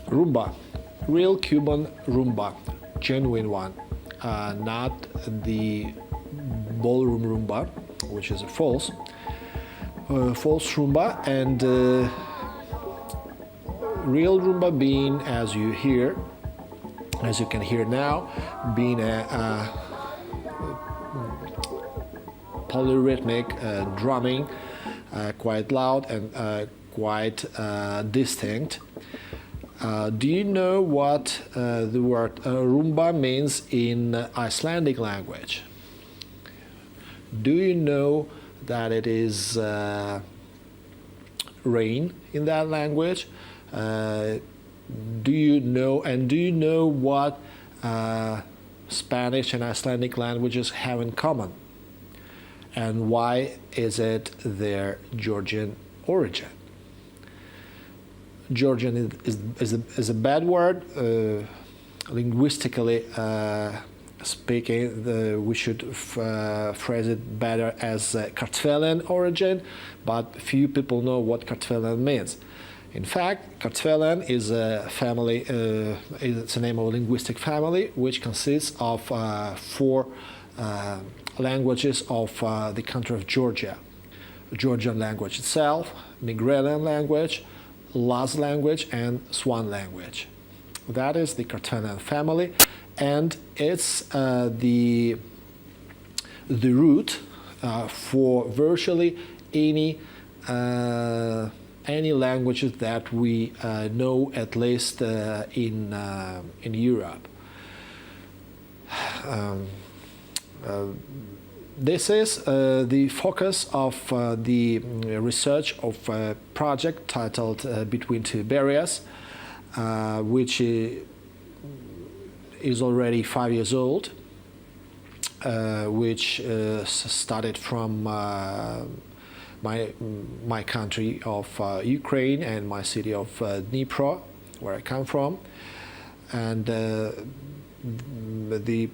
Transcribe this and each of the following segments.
Rumba, real Cuban rumba, genuine one, not the ballroom rumba, which is a false rumba, and real rumba being, as you can hear now, being a polyrhythmic drumming, quite loud and quite distinct. Do you know what the word rumba means in Icelandic language? Do you know that it is rain in that language? Do you know what Spanish and Icelandic languages have in common? And why is it their Georgian origin? Georgian is a bad word. Linguistically speaking, we should phrase it better as Kartvelian origin, but few people know what Kartvelian means. In fact, Kartvelian is a family, it's a name of a linguistic family which consists of 4 languages of the country of Georgia. Georgian language itself, Migrelian language, Laz language, and Swan language. That is the Kartvelian family, and it's the root for virtually any languages that we know, at least in Europe. This is the focus of the research of a project titled Between Two Iberias, which is already 5 years old, which started from my country of Ukraine and my city of Dnipro, where I come from. And the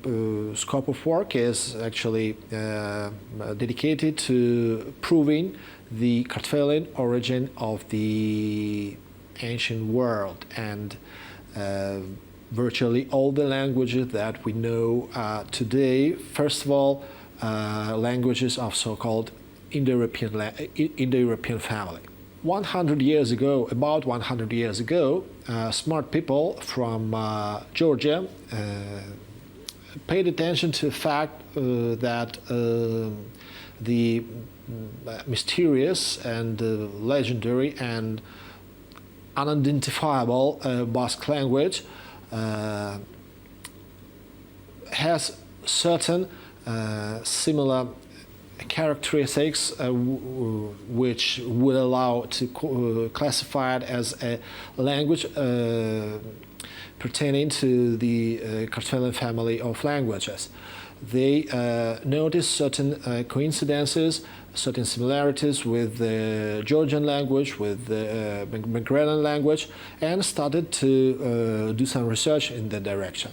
scope of work is actually dedicated to proving the Kartvelian origin of the ancient world and virtually all the languages that we know today. First of all, languages of so-called Indo-European family. 100 years ago, about 100 years ago, smart people from Georgia paid attention to the fact that the mysterious and legendary and unidentifiable Basque language has certain similar characteristics which would allow to classify it as a language pertaining to the Kartvelian family of languages. They noticed certain coincidences, certain similarities with the Georgian language, with the Migrelian language, and started to do some research in that direction.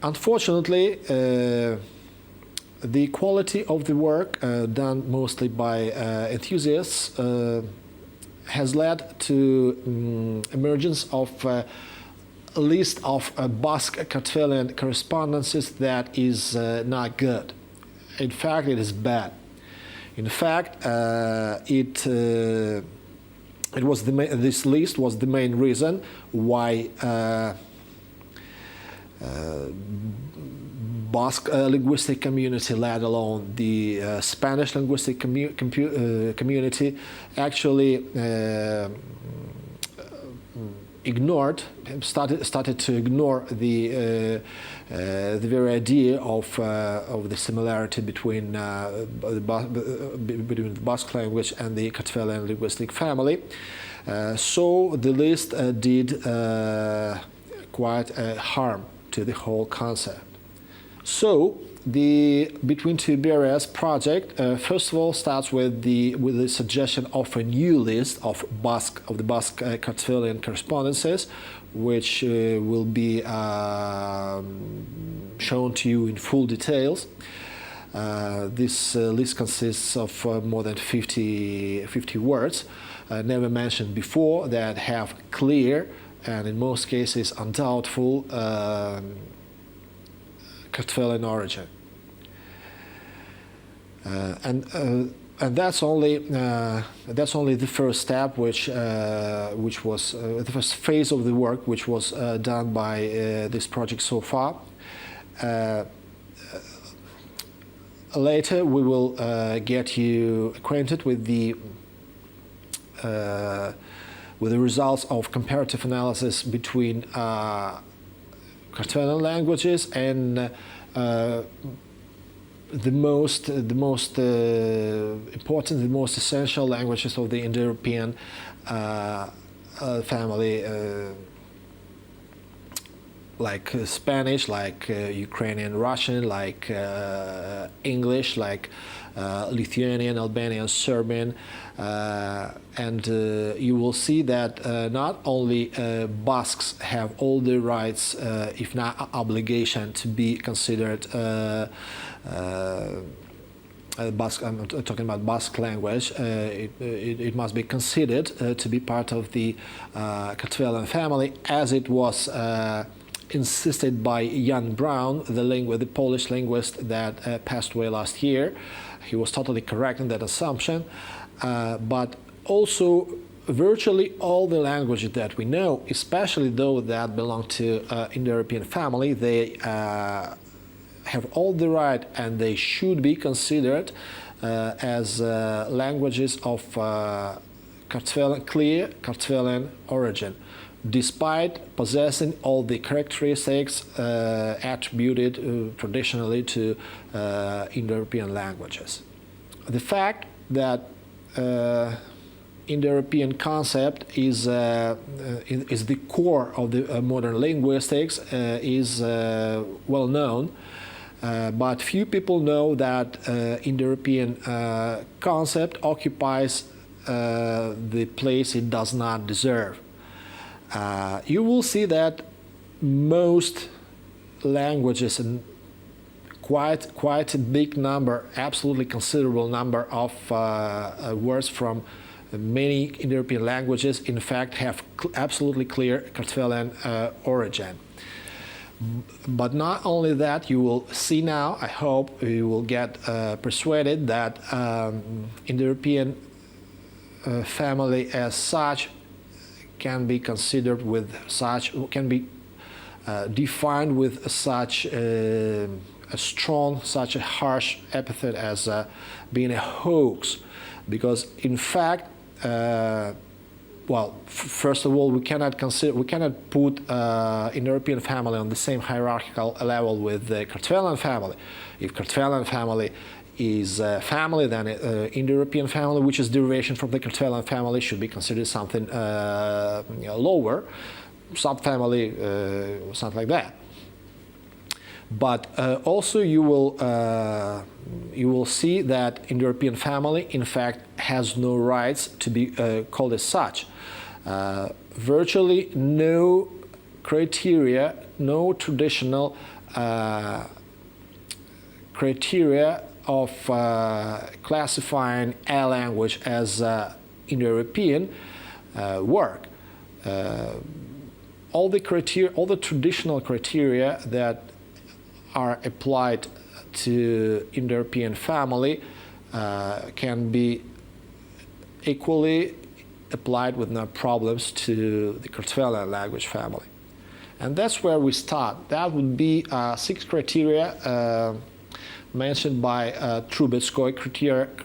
Unfortunately, the quality of the work done mostly by enthusiasts has led to emergence of a list of Basque Kartvelian correspondences that is not good. In fact, it is bad. In fact, this list was the main reason why Basque linguistic community, let alone the Spanish linguistic community, actually started to ignore the very idea of the similarity between the Basque language and the Kartvelian linguistic family. So the list did quite harm to the whole concept. So the Between Two Iberias project first of all starts with the suggestion of a new list of the Basque Kartvelian correspondences, which will be shown to you in full details. This list consists of more than 50 words, never mentioned before, that have clear and in most cases undoubtful Kartvelian origin. And that's only the first step, which was the first phase of the work, which was done by this project so far. Later, we will get you acquainted with the results of comparative analysis between Kartvelian languages and the most important, the most essential languages of the Indo-European family, like Spanish, like Ukrainian, Russian, like English, like Lithuanian, Albanian, Serbian, and you will see that not only Basques have all the rights, if not obligation, to be considered Basque. I'm talking about Basque language. It must be considered to be part of the Kartvelian family, as it was insisted by Jan Braun, the Polish linguist that passed away last year. He was totally correct in that assumption, but also virtually all the languages that we know, especially those that belong to Indo-European family, they have all the right and they should be considered as languages of clear Kartvelian origin, despite possessing all the characteristics attributed traditionally to Indo-European languages. The fact that Indo-European concept is the core of the modern linguistics is well known, but few people know that Indo-European concept occupies the place it does not deserve. You will see that most languages, and quite a big number, absolutely considerable number of words from many Indo-European languages, in fact, have absolutely clear Kartvelian origin. But not only that, you will see now, I hope you will get persuaded that Indo-European family as such can be considered with such, can be defined with such a strong, such a harsh epithet as being a hoax, because in fact, well, first of all, we cannot put Indo-European family on the same hierarchical level with the Kartvelian family. If Kartvelian family is a family, then Indo-European family, which is derivation from the Kartvelian family, should be considered something lower, subfamily, something like that. But also you will see that Indo-European family, in fact, has no rights to be called as such. Virtually no criteria, no traditional criteria of classifying a language as Indo-European work. All the traditional criteria that are applied to Indo-European family can be equally applied with no problems to the Kartvelian language family. And that's where we start. That would be 6 criteria mentioned by Trubetskoy,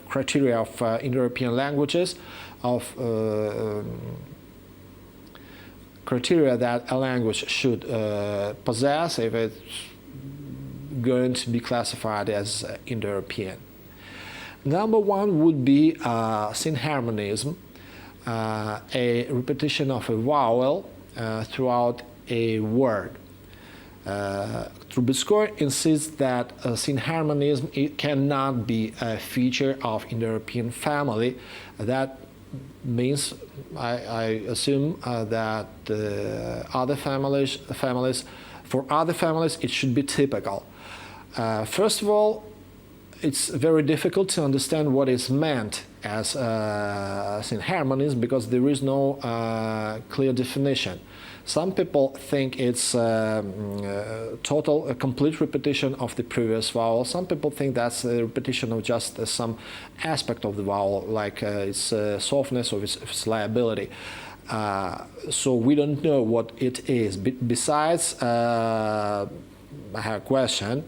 criteria of Indo-European languages, of criteria that a language should possess if it's going to be classified as Indo-European. Number 1 would be synharmonism, a repetition of a vowel throughout a word. Trubetskoy insists that synharmonism cannot be a feature of Indo-European family. That means, I assume, that other families, for other families, it should be typical. First of all, it's very difficult to understand what is meant as synharmonism because there is no clear definition. Some people think it's a complete repetition of the previous vowel. Some people think that's a repetition of just some aspect of the vowel, like its softness or its liability. So we don't know what it is. Besides, I have a question.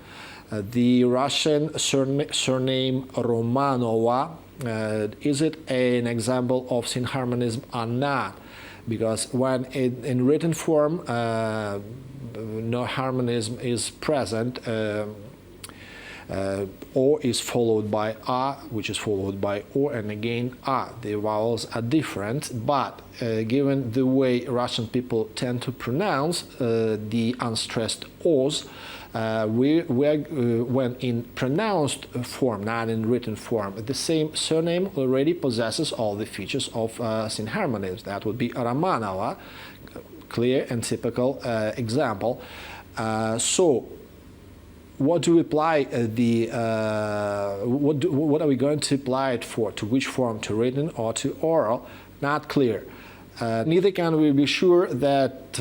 The Russian surname Romanova, is it an example of synharmonism or not? Because when in written form no harmonism is present, O is followed by A, which is followed by O, and again A. The vowels are different, but given the way Russian people tend to pronounce the unstressed O's, when in pronounced form, not in written form, the same surname already possesses all the features of synharmonism. That would be Romanova, clear and typical example. So, what do we apply what are we going to apply it for? To which form? To written or to oral? Not clear. Neither can we be sure that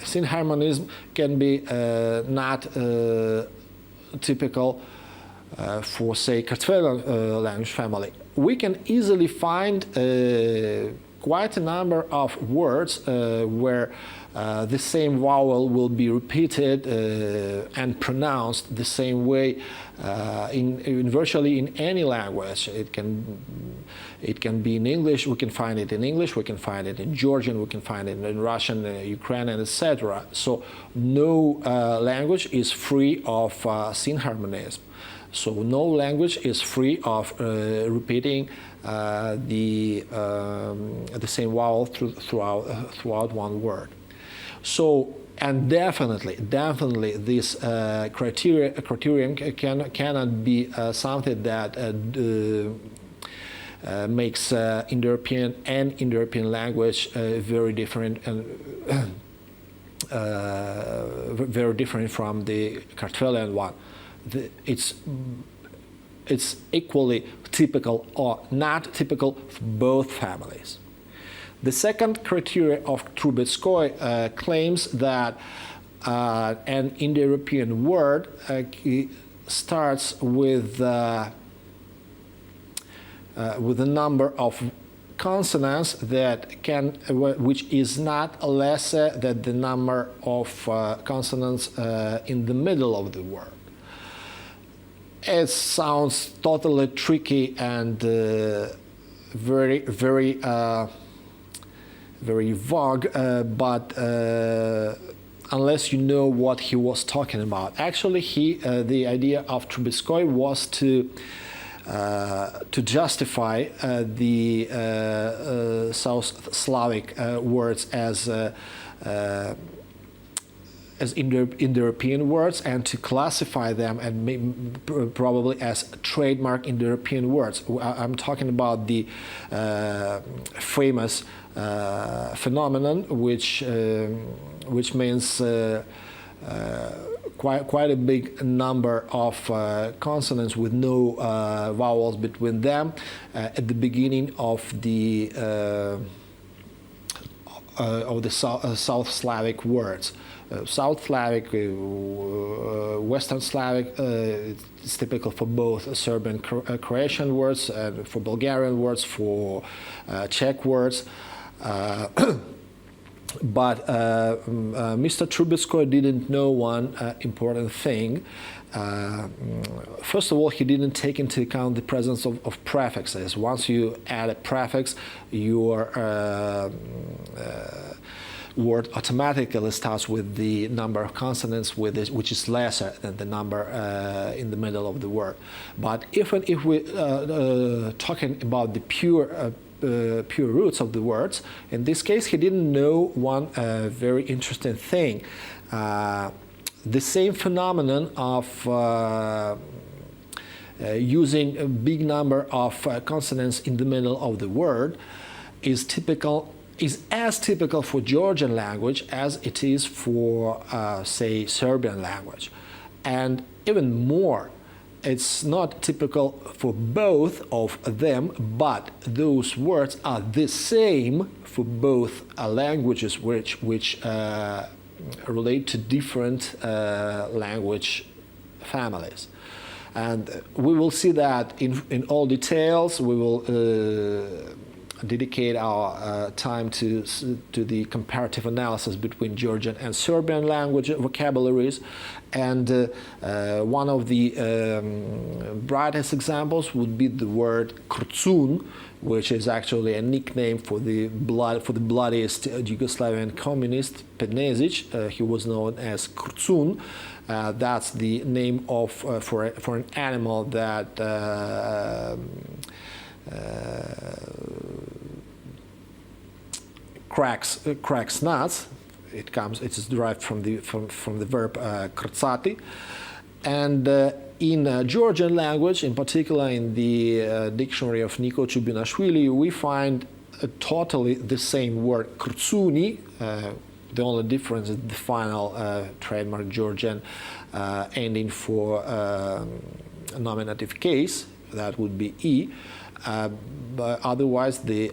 synharmonism can be not typical for, say, Kartvelian language family. We can easily find quite a number of words where the same vowel will be repeated and pronounced the same way in virtually in any language. It can be in English. We can find it in English. We can find it in Georgian. We can find it in Russian, Ukrainian, etc. So no language is free of synharmonism. So no language is free of repeating the same vowel throughout one word. So, and definitely, this criterion cannot be something that makes Indo-European and Indo-European language very different and very different from the Kartvelian one. It's equally typical or not typical for both families. The second criteria of Trubetskoy claims that an Indo-European word starts with a number of consonants which is not lesser than the number of consonants in the middle of the word. It sounds totally tricky and very vague, but unless you know what he was talking about. Actually, the idea of Trubetskoy was to justify the South Slavic words as Indo-European words and to classify them and probably as trademark Indo-European words. I'm talking about the famous phenomenon, which means quite a big number of consonants with no vowels between them at the beginning of the South Slavic words. South Slavic, Western Slavic, it's typical for both Serbian, Croatian words, and for Bulgarian words, for Czech words. But Mr. Trubetskoy didn't know one important thing. First of all, he didn't take into account the presence of prefixes. Once you add a prefix, your word automatically starts with the number of consonants which is lesser than the number in the middle of the word. But even if we're talking about the pure roots of the words, in this case he didn't know one very interesting thing. The same phenomenon of using a big number of consonants in the middle of the word is as typical for Georgian language as it is for, say, Serbian language. And even more, it's not typical for both of them, but those words are the same for both languages which relate to different language families. And we will see that in all details. We will dedicate our time to the comparative analysis between Georgian and Serbian language vocabularies. And one of the brightest examples would be the word krcun, which is actually a nickname for the bloodiest Yugoslavian communist, Penesic. He was known as krcun. That's the name of for an animal that cracks nuts. It's derived from the verb krcati, and in Georgian language, in particular in the dictionary of Niko Chubinashvili, we find totally the same word krcuni. The only difference is the final trademark Georgian ending for a nominative case, that would be e. But otherwise, the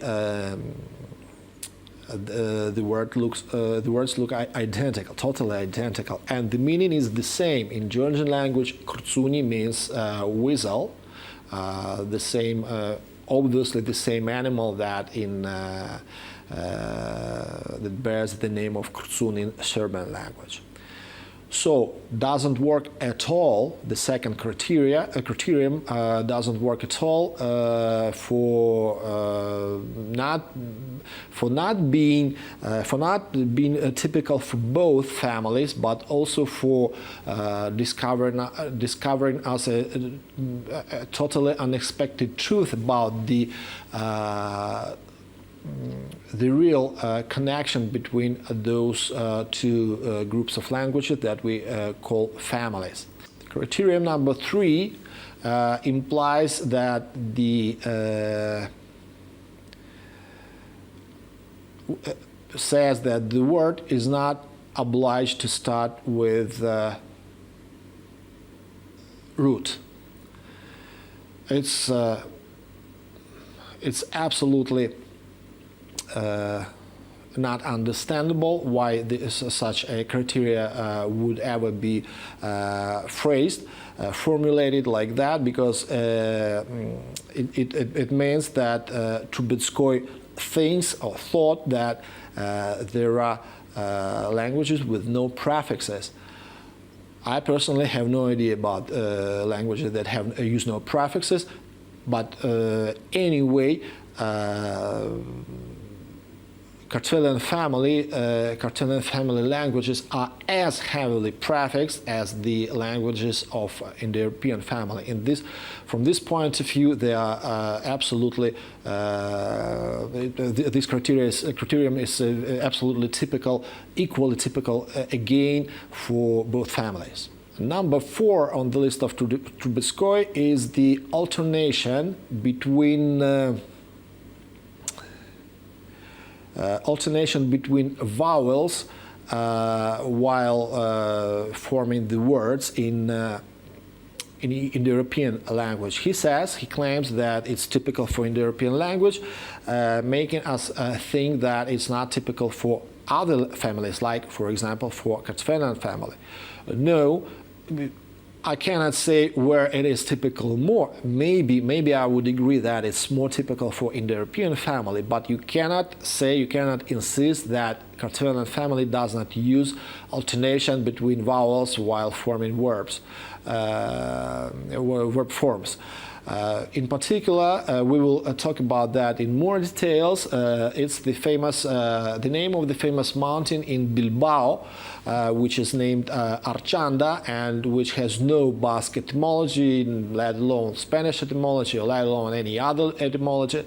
words look identical, totally identical, and the meaning is the same. In Georgian language, krcuni means weasel, the same, obviously the same animal that that bears the name of krcun in Serbian language. So doesn't work at all. The second criterion doesn't work at all for not being typical for both families, but also for discovering us a totally unexpected truth about the real connection between those two groups of languages that we call families. Criterion number 3 implies that says that the word is not obliged to start with root. It's absolutely not understandable why such a criteria would ever be formulated like that, because it means that Trubetskoy thinks or thought that there are languages with no prefixes. I personally have no idea about languages that use no prefixes, but anyway, Kartvelian family languages are as heavily prefixed as the languages of Indo-European family. From this point of view, they are absolutely. This criterion is absolutely typical, equally typical again for both families. Number 4 on the list of Trubetskoy is the alternation between vowels while forming the words in Indo-European language. He claims that it's typical for Indo-European language, making us think that it's not typical for other families, like, for example, for Kartvelian family. No, I cannot say where it is typical more. Maybe I would agree that it's more typical for Indo-European family, but you cannot insist that Kartvelian family does not use alternation between vowels while forming verbs, verb forms. In particular, we will talk about that in more details. It's the name of the famous mountain in Bilbao, which is named Archanda, and which has no Basque etymology, let alone Spanish etymology, or let alone any other etymology.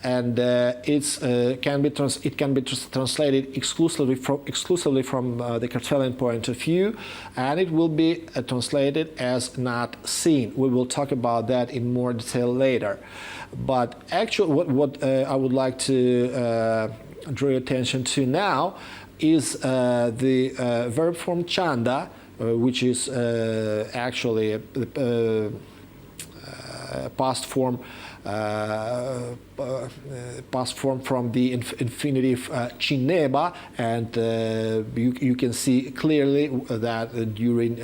And it can be translated exclusively from the Kartvelian point of view, and it will be translated as not seen. We will talk about that in more detail later. But actually, what I would like to draw your attention to now is the verb form chanda, which is actually past form from the infinitive chineba, and you can see clearly that during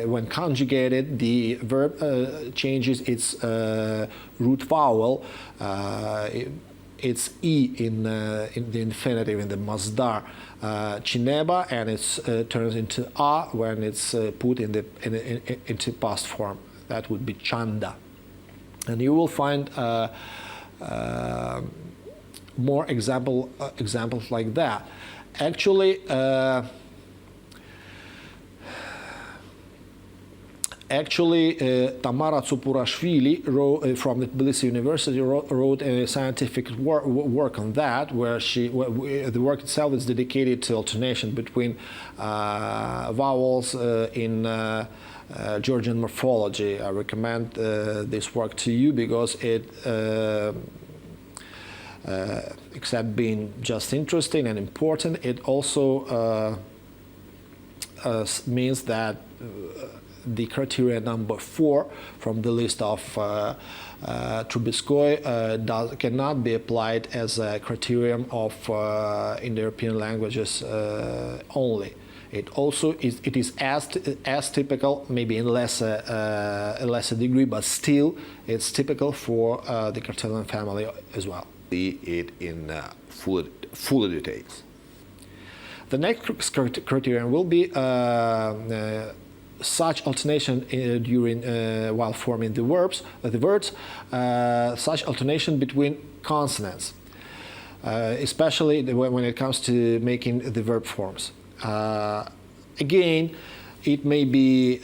when conjugated, the verb changes its root vowel. It's e in the infinitive, in the masdar chineba, and it turns into a when it's put into past form. That would be chanda. And you will find more examples like that. Actually, Tamara Tsupurashvili from the Tbilisi University wrote a scientific work on that, where the work itself is dedicated to alternation between vowels in Georgian morphology. I recommend this work to you because it, except being just interesting and important, it also means that the criteria number 4 from the list of Trubetskoy cannot be applied as a criterion of Indo-European languages only. It also is as typical, maybe in a lesser degree, but still it's typical for the Catalan family as well. See it in full details. The next criterion will be such alternation during while forming the words, such alternation between consonants, especially when it comes to making the verb forms. Again, it may be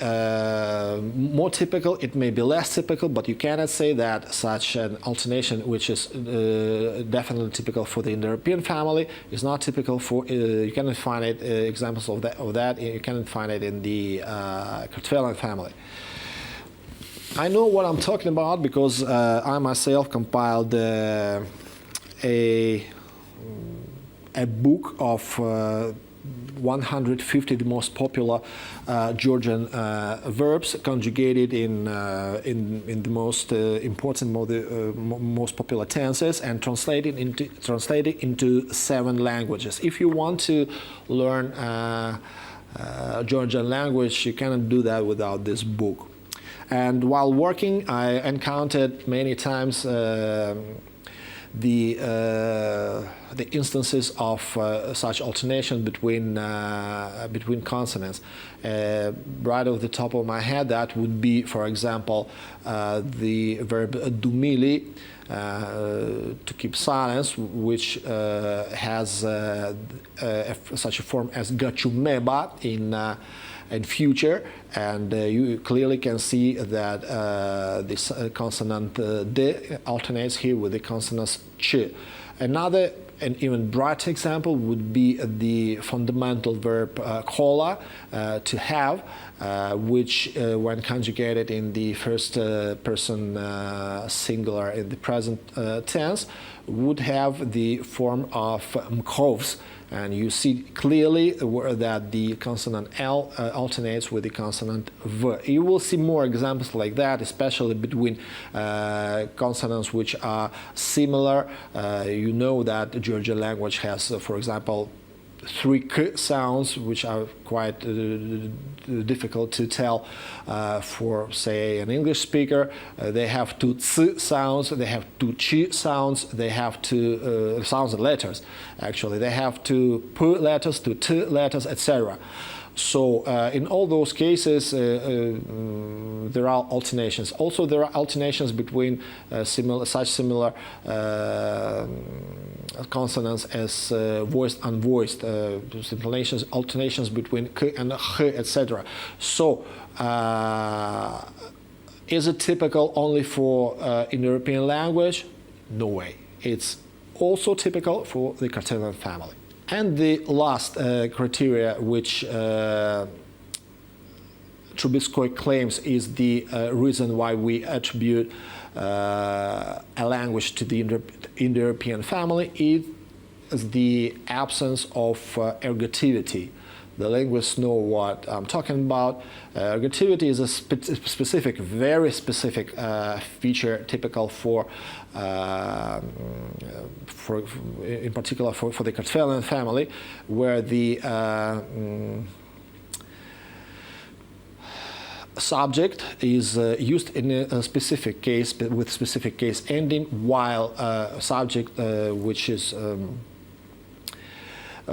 more typical, it may be less typical, but you cannot say that such an alternation, which is definitely typical for the Indo-European family, is not typical for, you cannot find it, examples of that, you cannot find it in the Catalan family. I know what I'm talking about because I myself compiled a book of 150 the most popular Georgian verbs conjugated in the most important, most popular tenses, and translated into 7 languages. If you want to learn Georgian language, you cannot do that without this book. And while working, I encountered many times the instances of such alternation between consonants. Right off the top of my head, that would be, for example, the verb dumili, to keep silence, which has such a form as gachumeba in future, and you clearly can see that this consonant d alternates here with the consonant ch. Another and even brighter example would be the fundamental verb kola, to have, which when conjugated in the first person singular in the present tense would have the form of mkovs. And you see clearly that the consonant L alternates with the consonant V. You will see more examples like that, especially between consonants which are similar. You know that the Georgian language has, for example, 3 k sounds, which are quite difficult to tell for, say, an English speaker. They have 2 ts sounds, they have 2 ch sounds, they have 2 sounds and letters, actually. They have 2 p letters, 2 t letters, etc. So in all those cases, there are alternations. Also, there are alternations between such similar consonants as voiced, unvoiced, alternations between k and h, etc. So, is it typical only for Indo-European language? No way. It's also typical for the Catalan family. And the last criteria which Trubetskoy claims is the reason why we attribute a language to the Indo-European family is the absence of ergativity. The linguists know what I'm talking about. Ergativity is a specific, very specific feature typical in particular for the Kartvelian family, where the subject is used in a specific case with specific case ending, while subject which is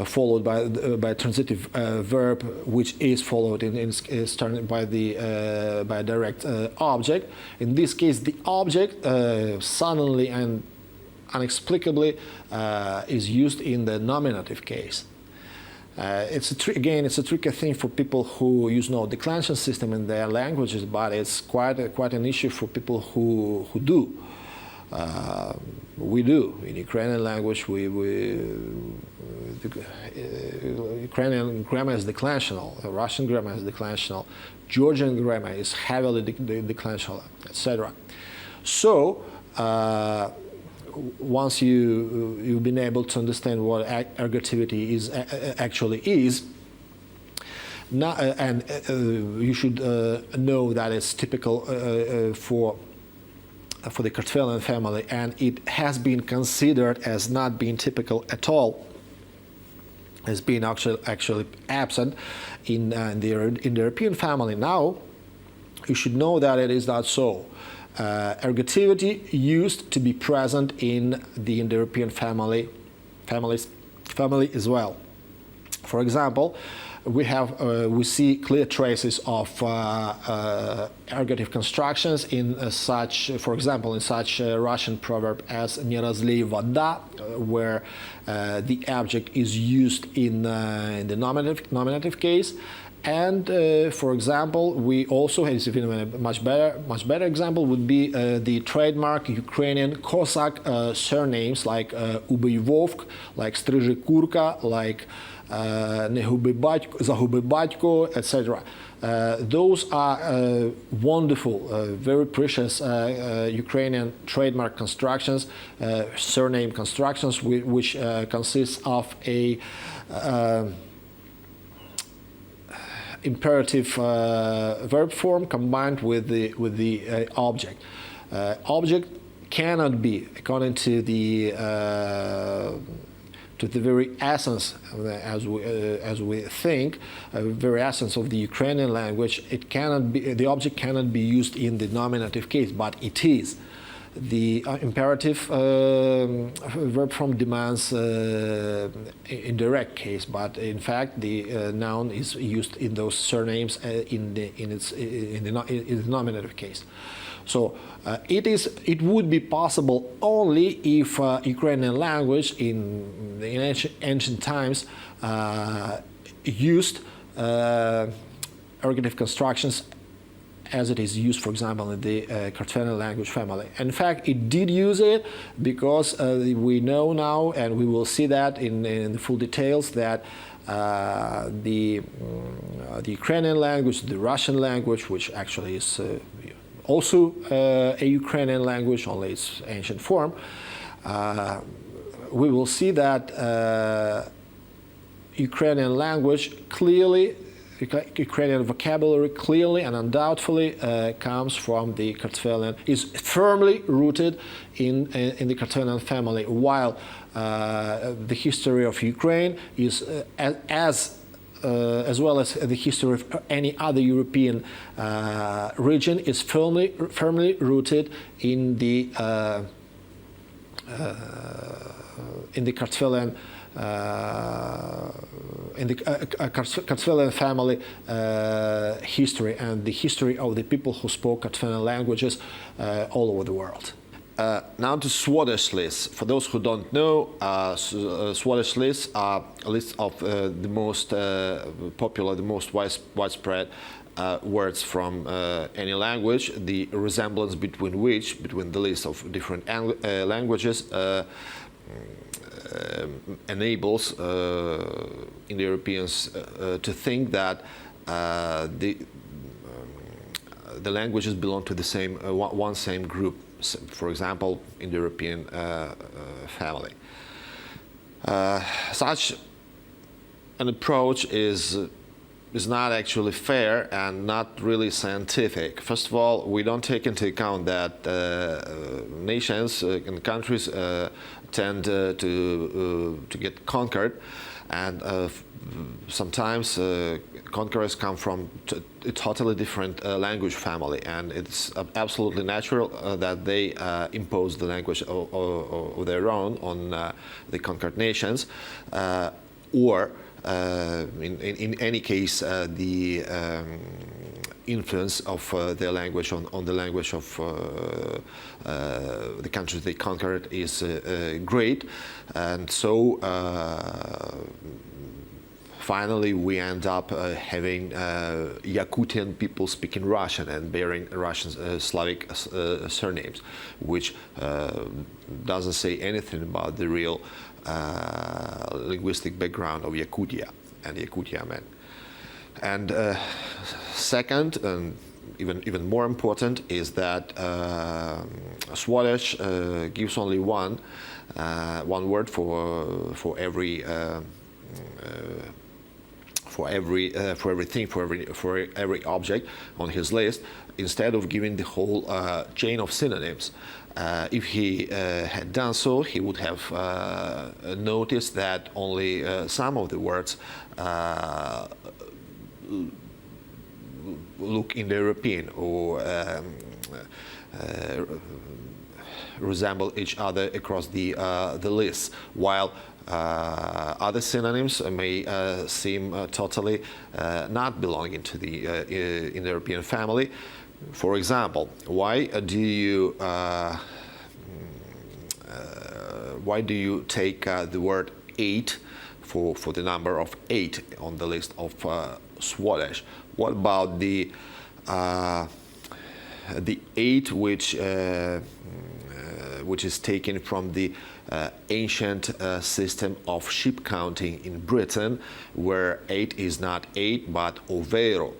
followed by a transitive verb, which is followed is turned by a direct object. In this case, the object suddenly and inexplicably is used in the nominative case. It's a tricky thing for people who use no declension system in their languages, but it's quite an issue for people who do. We do. In Ukrainian language, Ukrainian grammar is declensional, Russian grammar is declensional, Georgian grammar is heavily declensional, etc. So, once you've been able to understand what ergativity actually is, you should know that it's typical for the Kartvelian family, and it has been considered as not being typical at all, as being actually absent in the Indo-European family. Now, you should know that it is not so. Ergativity used to be present in the Indo-European family as well. For example, we see clear traces of ergative constructions in for example, in such a Russian proverb as "Не разлей вода," where the object is used in the nominative case. And for example, we also have a much better example would be the trademark Ukrainian Cossack surnames like Ubeyvovk, like Stryzhykurka, like Zagubi Batko, etc. Those are wonderful, very precious Ukrainian trademark constructions, surname constructions, which consists of a imperative verb form combined with the object. Object cannot be, according to the very essence, as we think, very essence of the Ukrainian language, the object cannot be used in the nominative case, but it is. The imperative verb form demands indirect case, but in fact the noun is used in those surnames in the nominative case. So it would be possible only if Ukrainian language in ancient times used ergative constructions as it is used, for example, in the Kartvelian language family. In fact, it did use it because we know now, and we will see that in the full details, that the Ukrainian language, the Russian language, which actually is also a Ukrainian language, only its ancient form, we will see that Ukrainian language clearly, Ukrainian vocabulary clearly and undoubtedly comes from the Kartvelian, is firmly rooted in the Kartvelian family, while the history of Ukraine is as well as the history of any other European region is firmly rooted in the Kartvelian Kartvelian family history and the history of the people who spoke Kartvelian languages all over the world. Now to Swedish lists. For those who don't know, Swedish lists are lists of the most popular, the most widespread words from any language, the resemblance between the list of different languages enables Indo-Europeans to think that the languages belong to the same same group. For example, Indo-European family. Such an approach is not actually fair and not really scientific. First of all, we don't take into account that nations and countries tend to get conquered, and sometimes conquerors come from a totally different language family, and it's absolutely natural that they impose the language of their own on the conquered nations, or in any case, the influence of their language on the language of the countries they conquered is great, and so finally we end up having Yakutian people speaking Russian and bearing Russian Slavic surnames, which doesn't say anything about the real linguistic background of Yakutia and Yakutia men. And second, and even more important, is that Swedish gives only one word for everything, for every object on his list, instead of giving the whole chain of synonyms. If he had done so, he would have noticed that only some of the words look Indo-European or resemble each other across the list, while other synonyms may seem totally not belonging to the Indo-European family. For example, why do you take the word 8 for the number of 8 on the list of Swedish? What about the 8 which is taken from the ancient system of sheep counting in Britain, where 8 is not 8 but overo?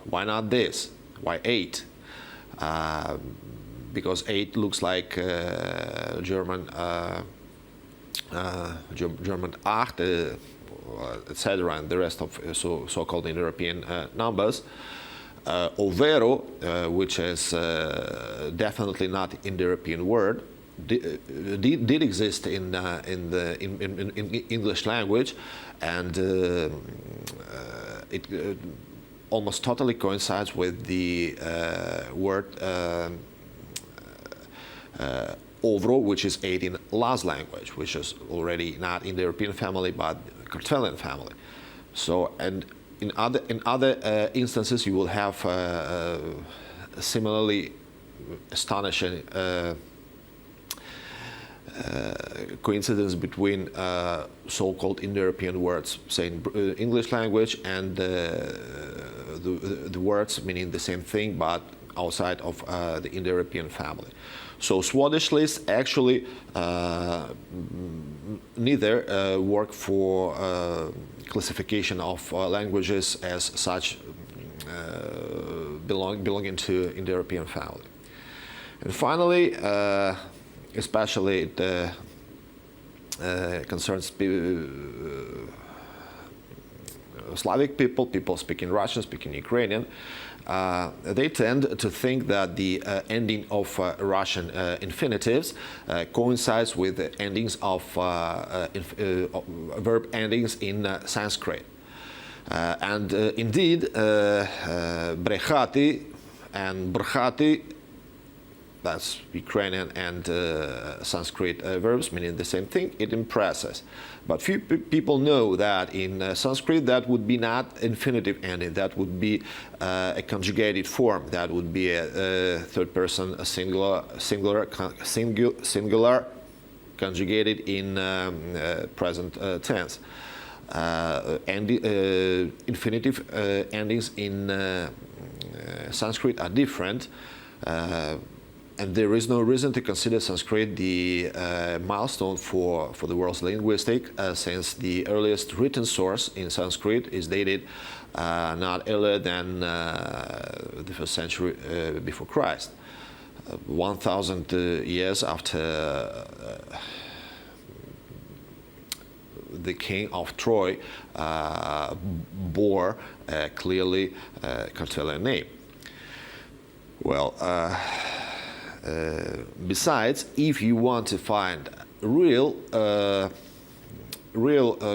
Why not this? Why 8? Because 8 looks like German acht, etc., and the rest of so-called Indo-European numbers. Overo, which is definitely not Indo-European word, did exist in English language, and it almost totally coincides with the word ovro, which is 8 in Laz language, which is already not in the European family but Kartvelian family. So, and in other instances, you will have similarly astonishing coincidence between so-called Indo-European words, say in English language, and the words meaning the same thing but outside of the Indo-European family. So Swedish lists actually neither work for classification of languages as such belonging to Indo-European family. And finally, especially it concerns Slavic people speaking Russian, speaking Ukrainian. They tend to think that the ending of Russian infinitives coincides with the endings of verb endings in Sanskrit. And indeed, brechati and brchati, that's Ukrainian and Sanskrit verbs meaning the same thing, it impresses. But few people know that in Sanskrit that would be not infinitive ending, that would be a conjugated form, that would be a third person, a singular conjugated in present tense. Infinitive endings in Sanskrit are different. And there is no reason to consider Sanskrit the milestone for the world's linguistic, since the earliest written source in Sanskrit is dated not earlier than the 1st century before Christ, 1,000 years after the king of Troy bore clearly Kartvelian name. Well, besides, if you want to find real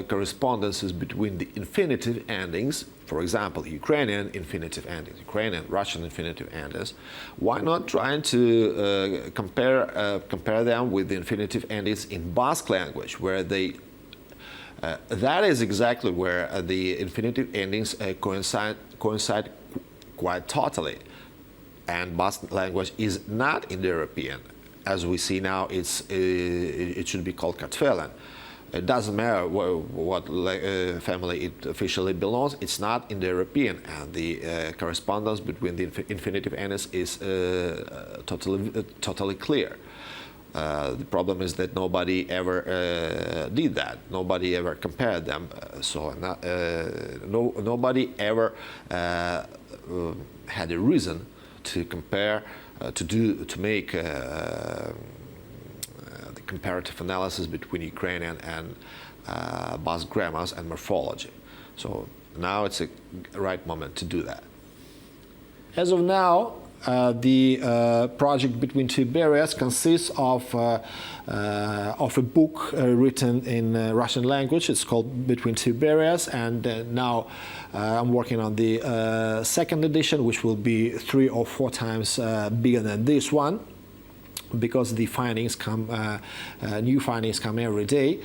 correspondences between the infinitive endings, for example, Ukrainian infinitive endings, Ukrainian, Russian infinitive endings, why not trying to compare them with the infinitive endings in Basque language, where they that is exactly where the infinitive endings coincide quite totally. And Basque language is not Indo-European. As we see now, it should be called Kartvelian. It doesn't matter what family it officially belongs, it's not Indo-European, and the correspondence between the infinitive endings is totally clear. The problem is that nobody ever did that. Nobody ever compared them. Nobody ever had a reason to compare, to make the comparative analysis between Ukrainian and Basque grammars and morphology. So now it's a right moment to do that. As of now, the project Between Two Iberias consists of a book written in Russian language. It's called Between Two Iberias, and now I'm working on the second edition, which will be 3 or 4 times bigger than this one, because the findings come, new findings come every day.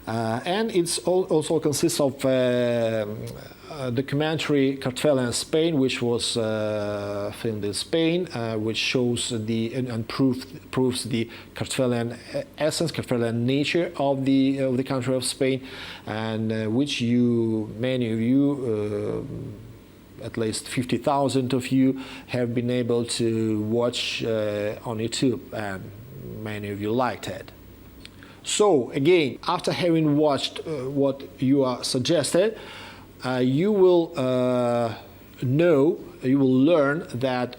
And it also consists of documentary Kartvelian Spain, which was filmed in Spain, which shows and proves the Kartvelian essence, Kartvelian nature of the country of Spain, and which many of you, at least 50,000 of you, have been able to watch on YouTube, and many of you liked it. So again, after having watched what you are suggested, you will learn that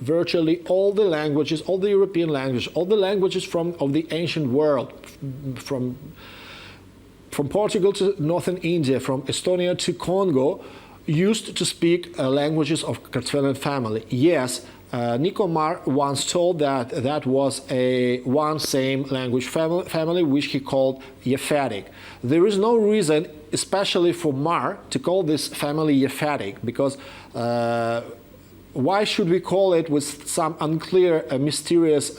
virtually all the languages, all the European languages, all the languages of the ancient world, from Portugal to northern India, from Estonia to Congo, used to speak languages of Kartvelian family. Yes, Nico Mar once told that that was one same language family, which he called Yaphatic. There is no reason, especially for Mar, to call this family Yaphatic, because why should we call it with some unclear, mysterious,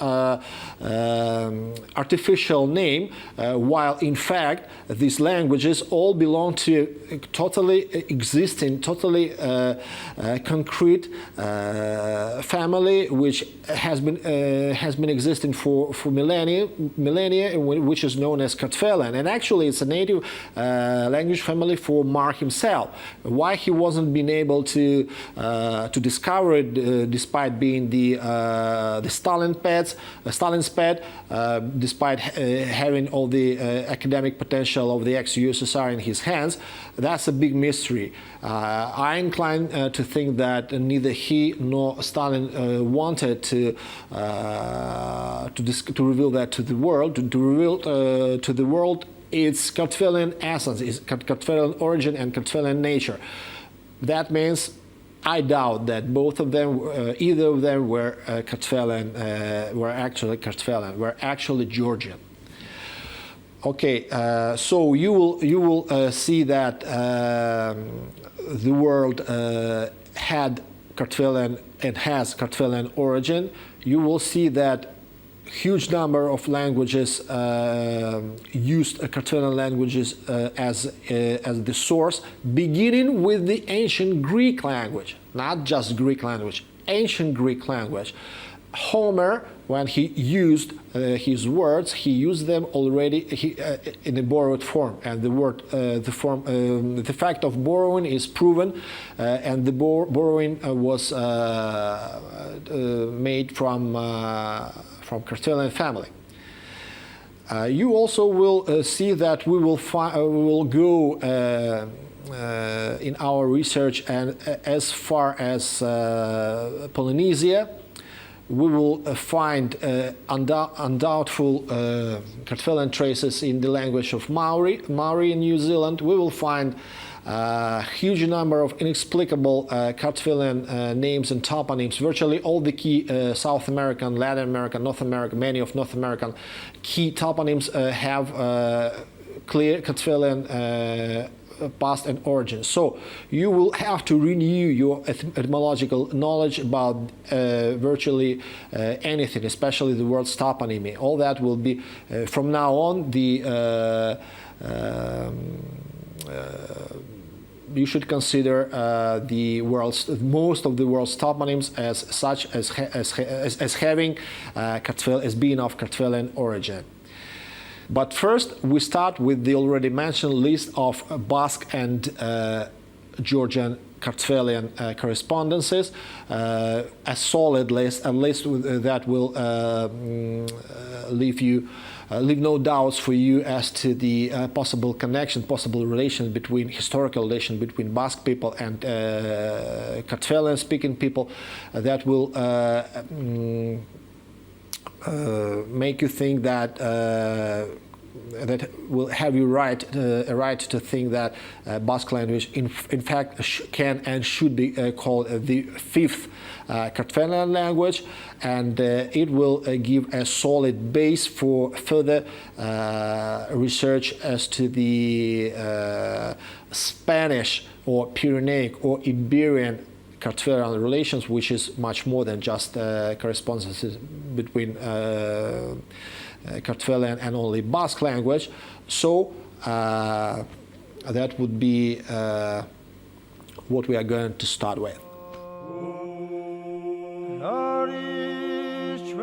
artificial name, while in fact these languages all belong to totally existing, totally concrete family, which has been existing for millennia, which is known as Kartvelian. And actually, it's a native language family for Mar himself. Why he wasn't been able to discover it, despite being the Stalin's pet, despite having all the academic potential of the ex-USSR in his hands, that's a big mystery. I incline to think that neither he nor Stalin wanted to reveal that to the world, to reveal to the world its Kartvelian essence, its Kartvelian origin and Kartvelian nature. That means I doubt that both of them, either of them, were Kartvelian, were actually Kartvelian, were actually Georgian. Okay, so you will see that the world had Kartvelian and has Kartvelian origin. You will see that huge number of languages used Kartvelian languages as the source, beginning with the ancient Greek language, not just Greek language, ancient Greek language. Homer, when he used his words, he used them already in a borrowed form, and the fact of borrowing is proven, and the borrowing was made from Kartvelian family. You also will see that we will go in our research and as far as Polynesia, we will find undoubtful Kartvelin traces in the language of Maori in New Zealand. We will find a huge number of inexplicable Kartvelin names and toponyms. Virtually all the key South American, Latin American, North American, many of North American key toponyms have clear Kartvelin past and origin. So you will have to renew your etymological knowledge about virtually anything, especially the word toponymy. All that will be from now on you should consider most of the world's toponyms as such as having as being of Kartvelin origin. But first, we start with the already mentioned list of Basque and Georgian Kartvelian correspondences, a solid list, a list that will leave no doubts for you as to the possible connection, possible relation between historical relation between Basque people and Kartvelian-speaking people that will make you think that that will have you a right to think that Basque language in fact can and should be called the fifth Kartvelian language, and it will give a solid base for further research as to the Spanish or Pyrenaic or Iberian Kartvelian relations, which is much more than just correspondences between Kartvelian and only Basque language. So that would be what we are going to start with. Narish,